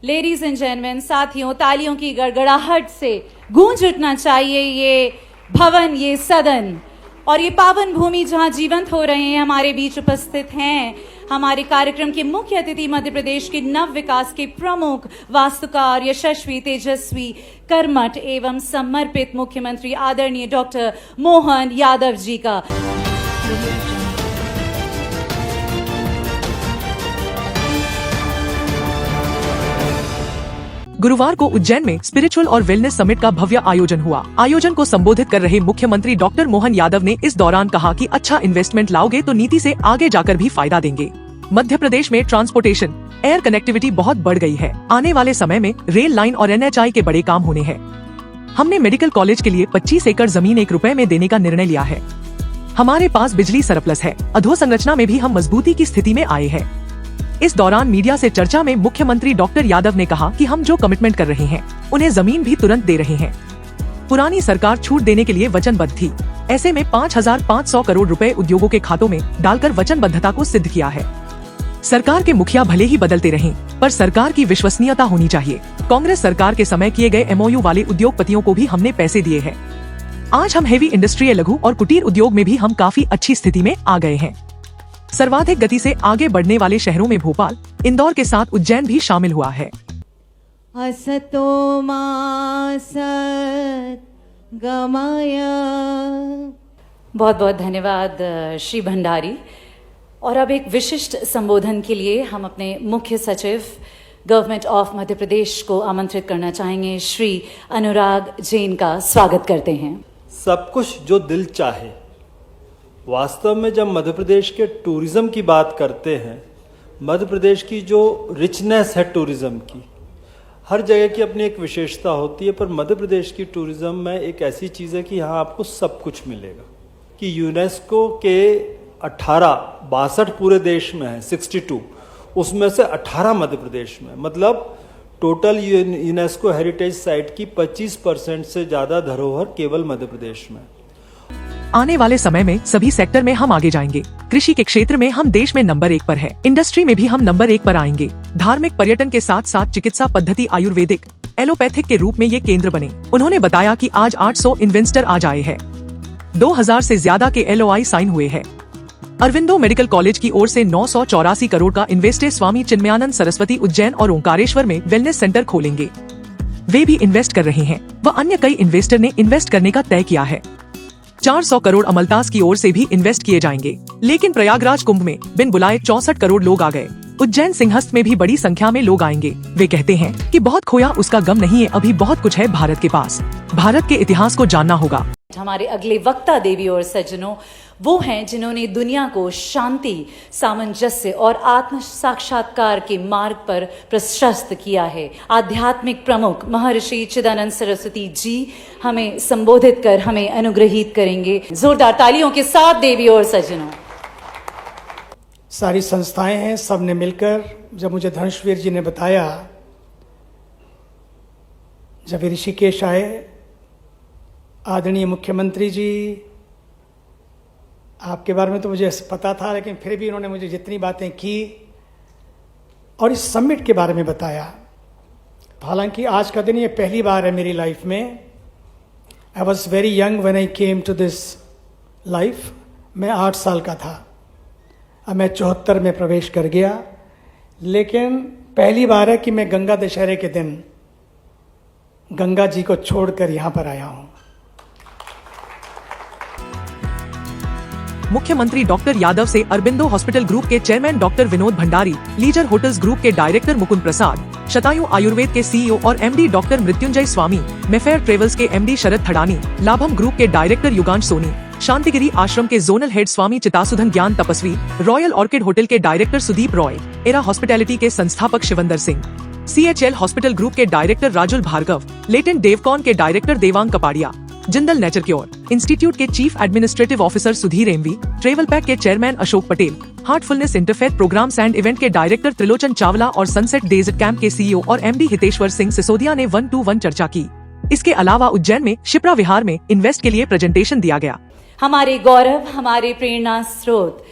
Ladies and gentleman, साथियों, तालियों की गड़गड़ाहट से गूंज उठना चाहिए ये भवन, ये सदन और ये पावन भूमि जहां जीवंत हो रहे हैं। हमारे बीच उपस्थित हैं हमारे कार्यक्रम के मुख्य अतिथि, मध्य प्रदेश के नव विकास के प्रमुख वास्तुकार, यशस्वी, तेजस्वी, कर्मठ एवं समर्पित मुख्यमंत्री आदरणीय डॉक्टर मोहन यादव जी का। गुरुवार को उज्जैन में स्पिरिचुअल और वेलनेस समिट का भव्य आयोजन हुआ। आयोजन को संबोधित कर रहे मुख्यमंत्री डॉक्टर मोहन यादव ने इस दौरान कहा कि अच्छा इन्वेस्टमेंट लाओगे तो नीति से आगे जाकर भी फायदा देंगे। मध्य प्रदेश में ट्रांसपोर्टेशन, एयर कनेक्टिविटी बहुत बढ़ गई है। आने वाले समय में रेल लाइन और NHI के बड़े काम होने हैं। हमने मेडिकल कॉलेज के लिए 25 एकड़ जमीन ₹1 में देने का निर्णय लिया है। हमारे पास बिजली सरप्लस है। अधोसंरचना में भी हम मजबूती की स्थिति में आए हैं। इस दौरान मीडिया से चर्चा में मुख्यमंत्री डॉक्टर यादव ने कहा कि हम जो कमिटमेंट कर रहे हैं उन्हें जमीन भी तुरंत दे रहे हैं। पुरानी सरकार छूट देने के लिए वचनबद्ध थी, ऐसे में 5,500 करोड़ रुपए उद्योगों के खातों में डालकर वचनबद्धता को सिद्ध किया है। सरकार के मुखिया भले ही बदलते रहें, पर सरकार की विश्वसनीयता होनी चाहिए। कांग्रेस सरकार के समय किए गए MOU वाले उद्योगपतियों को भी हमने पैसे दिए हैं। आज हम हेवी इंडस्ट्री, लघु और कुटीर उद्योग में भी हम काफी अच्छी स्थिति में आ गए हैं। सर्वाधिक गति से आगे बढ़ने वाले शहरों में भोपाल, इंदौर के साथ उज्जैन भी शामिल हुआ है। असतो मा सत् गमय। बहुत बहुत धन्यवाद श्री भंडारी। और अब एक विशिष्ट संबोधन के लिए हम अपने मुख्य सचिव गवर्नमेंट ऑफ मध्य प्रदेश को आमंत्रित करना चाहेंगे। श्री अनुराग जैन का स्वागत करते हैं। सब कुछ जो दिल चाहे। वास्तव में जब मध्य प्रदेश के टूरिज़्म की बात करते हैं, मध्य प्रदेश की जो रिचनेस है टूरिज़्म की, हर जगह की अपनी एक विशेषता होती है, पर मध्य प्रदेश की टूरिज़्म में एक ऐसी चीज़ है कि यहाँ आपको सब कुछ मिलेगा। कि यूनेस्को के 62 पूरे देश में है, 62, उसमें से 18 मध्य प्रदेश में, मतलब टोटल यूनेस्को हेरिटेज साइट की 25% से ज़्यादा धरोहर केवल मध्य प्रदेश में। आने वाले समय में सभी सेक्टर में हम आगे जाएंगे। कृषि के क्षेत्र में हम देश में नंबर 1 पर है। इंडस्ट्री में भी हम नंबर 1 पर आएंगे। धार्मिक पर्यटन के साथ साथ चिकित्सा पद्धति आयुर्वेदिक, एलोपैथिक के रूप में ये केंद्र बने। उन्होंने बताया कि आज 800 इन्वेस्टर आज आए हैं। 2000 से ज्यादा के LOI साइन हुए हैं। अरविंदो मेडिकल कॉलेज की ओर से 984 करोड़ का इन्वेस्टर स्वामी चिन्मयानंद सरस्वती उज्जैन और ओंकारेश्वर में वेलनेस सेंटर खोलेंगे। वे भी इन्वेस्ट कर रहे हैं व अन्य कई इन्वेस्टर ने इन्वेस्ट करने का तय किया है। 400 करोड़ अमलतास की ओर से भी इन्वेस्ट किए जाएंगे। लेकिन प्रयागराज कुंभ में बिन बुलाए 64 करोड़ लोग आ गए। उज्जैन सिंहस्थ में भी बड़ी संख्या में लोग आएंगे। वे कहते हैं कि बहुत खोया उसका गम नहीं है, अभी बहुत कुछ है भारत के पास। भारत के इतिहास को जानना होगा। हमारे अगले वक्ता देवी और सज्जनों वो हैं जिन्होंने दुनिया को शांति, सामंजस्य और आत्म साक्षात्कार के मार्ग पर प्रशस्त किया है। आध्यात्मिक प्रमुख महर्षि चिदानंद सरस्वती जी हमें संबोधित कर हमें अनुग्रहित करेंगे। जोरदार तालियों के साथ देवी और सज्जनों। सारी संस्थाएं हैं, सब ने मिलकर, जब मुझे धनुषवीर जी ने बताया, जब ऋषिकेश आए, आदरणीय मुख्यमंत्री जी, आपके बारे में तो मुझे पता था, लेकिन फिर भी उन्होंने मुझे जितनी बातें की और इस समिट के बारे में बताया। हालांकि आज का दिन ये पहली बार है मेरी लाइफ में। I was very young when I came to this life. मैं 8 साल का था। अब मैं 74 में प्रवेश कर गया, लेकिन पहली बार है कि मैं गंगा दशहरे के दिन गंगा जी को छोड़कर यहाँ पर आया हूँ। मुख्यमंत्री डॉक्टर यादव से अरबिंदो हॉस्पिटल ग्रुप के chairman doctor Vinod Bhandari, leisure hotels group के डायरेक्टर मुकुंद प्रसाद, शतायु आयुर्वेद के CEO और MD doctor Mrityunjay Swami, Mayfair travels के MD शरद थड़ानी, लाभम ग्रुप के डायरेक्टर युगांश सोनी, शांतिगिरी आश्रम के zonal head Swami Chitasudhan Gyan Tapasvi, royal orchid hotel के director Sudeep Roy, era hospitality के संस्थापक Shivinder Singh, CHL hospital group के डायरेक्टर राजुल भार्गव, लेटेंट देवकॉन के director Devang Kapadia, Jindal nature cure institute के chief administrative officer Sudhir MV, travel pack के chairman Ashok Patel, heartfulness interfaith programmes and event के डायरेक्टर त्रिलोचन चावला और सनसेट डेजर्ट कैंप के CEO और MD हितेश्वर सिंह सिसोदिया ने 1-to-1 चर्चा की। इसके अलावा उज्जैन में शिप्रा विहार में इन्वेस्ट के लिए प्रेजेंटेशन दिया गया। हमारे गौरव, हमारे प्रेरणा स्रोत,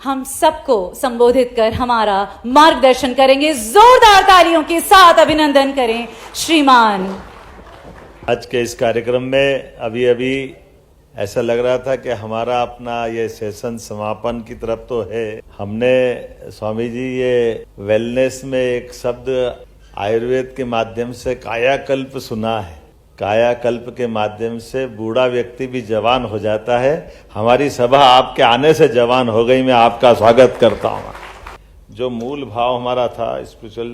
हम सबको संबोधित कर हमारा मार्गदर्शन करेंगे। जोरदार तालियों के साथ अभिनंदन करें श्रीमान। आज के इस कार्यक्रम में अभी अभी ऐसा लग रहा था कि हमारा अपना ये सेशन समापन की तरफ तो है। हमने स्वामी जी ये वेलनेस में एक शब्द आयुर्वेद के माध्यम से कायाकल्प सुना है। कायाकल्प के माध्यम से बूढ़ा व्यक्ति भी जवान हो जाता है। हमारी सभा आपके आने से जवान हो गई। मैं आपका स्वागत करता हूँ। जो मूल भाव हमारा था स्पिरिचुअल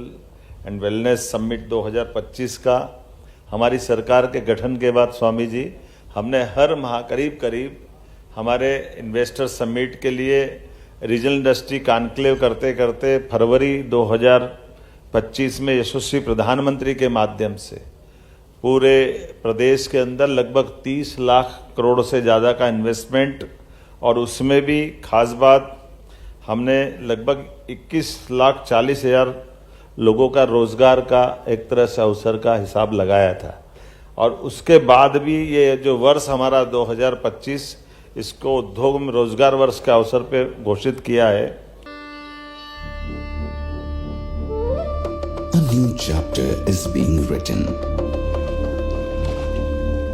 एंड वेलनेस समिट 2025 का, हमारी सरकार के गठन के बाद स्वामी जी हमने हर माह करीब हमारे इन्वेस्टर समिट के लिए रीजनल इंडस्ट्री कॉन्क्लेव करते करते फरवरी 2025 में यशस्वी प्रधानमंत्री के माध्यम से पूरे प्रदेश के अंदर लगभग 30 लाख करोड़ से ज़्यादा का इन्वेस्टमेंट, और उसमें भी खास बात हमने लगभग 21,40,000 लोगों का रोजगार का एक तरह से अवसर का हिसाब लगाया था। और उसके बाद भी ये जो वर्ष हमारा 2025 इसको उद्योग में रोजगार वर्ष के अवसर पे घोषित किया है। A new chapter is being written.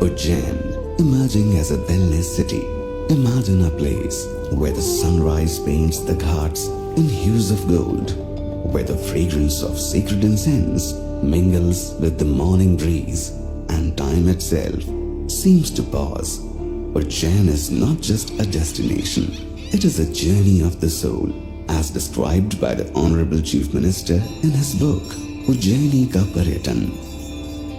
Ujjain, emerging as a wellness city. Imagine a place where the sunrise paints the ghats in hues of gold, where the fragrance of sacred incense mingles with the morning breeze, and time itself seems to pause. Ujjain is not just a destination, it is a journey of the soul, as described by the Honorable Chief Minister in his book, Ujjaini Ka Paryatan.